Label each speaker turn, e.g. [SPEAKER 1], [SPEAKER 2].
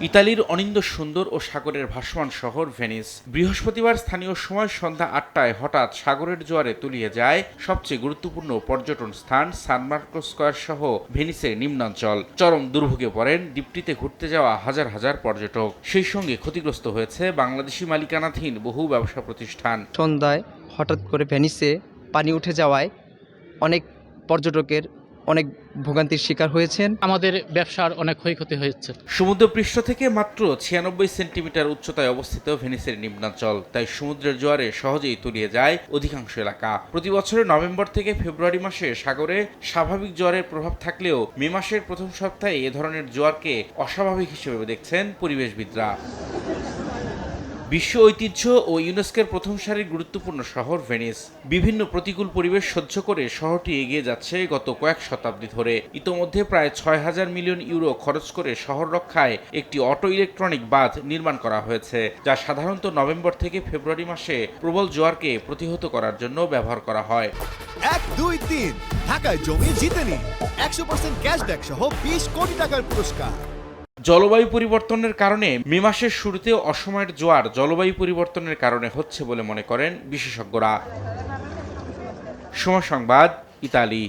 [SPEAKER 1] ইতালির অনিন্দ্য সুন্দর ও সাগরের ভাসমান শহর ভেনিস। বৃহস্পতিবার স্থানীয় সময় সন্ধ্যা ৮টায় হঠাৎ সাগরের জোয়ারে তলিয়ে যায় সবচেয়ে গুরুত্বপূর্ণ পর্যটন স্থান সান মার্কো স্কয়ার সহ ভেনিসের নিম্নাঞ্চল। চরম দুর্ভোগে পড়েন দ্বীপটিতে ঘুরতে যাওয়া হাজার হাজার পর্যটক। সেই সঙ্গে ক্ষতিগ্রস্ত হয়েছে বাংলাদেশি মালিকানাধীন বহু ব্যবসা প্রতিষ্ঠান।
[SPEAKER 2] সন্ধ্যায় হঠাৎ করে ভেনিসে পানি উঠে যাওয়ায় অনেক পর্যটকের অনেক ভোগান্তির শিকার হয়েছেন।
[SPEAKER 3] আমাদের ব্যবসার অনেক ক্ষয়ক্ষতি হয়েছে।
[SPEAKER 1] সমুদ্রপৃষ্ঠ থেকে মাত্র ৯৬ সেন্টিমিটার উচ্চতায় অবস্থিত ভেনিসের নিম্নাঞ্চল, তাই সমুদ্রের জোয়ারে সহজেই তলিয়ে যায় অধিকাংশ এলাকা। প্রতি বছরের নভেম্বর থেকে ফেব্রুয়ারি মাসে সাগরে স্বাভাবিক জোয়ারের প্রভাব থাকলেও মে মাসের প্রথম সপ্তাহে এ ধরনের জোয়ারকে অস্বাভাবিক হিসেবে দেখছেন পরিবেশবিদরা। বিশ্ব ঐতিহ্য ও ইউনেস্কোর প্রথম সারির গুরুত্বপূর্ণ শহর ভেনিস। বিভিন্ন প্রতিকূল পরিবেশ সহ্য করে শহরটি এগিয়ে যাচ্ছে গত কয়েক শতাব্দী ধরে। ইতোমধ্যে প্রায় ৬,০০০ মিলিয়ন ইউরো খরচ করে শহর রক্ষায় একটি অটো ইলেকট্রনিক বাঁধ নির্মাণ করা হয়েছে, যা সাধারণত নভেম্বর থেকে ফেব্রুয়ারি মাসে প্রবল জোয়ারকে প্রতিহত করার জন্য ব্যবহার করা হয়।
[SPEAKER 4] ১, ২, ৩ ঢাকায় জমি জিতে নিন ১০০% ক্যাশব্যাক সহ ২০ কোটি টাকার পুরস্কার।
[SPEAKER 1] জলবায়ু পরিবর্তনের কারণে মে মাসের শুরুতে অসময়ের জোয়ার জলবায়ু পরিবর্তনের কারণে হচ্ছে বলে মনে করেন বিশেষজ্ঞরা। সময় সংবাদ, ইতালি।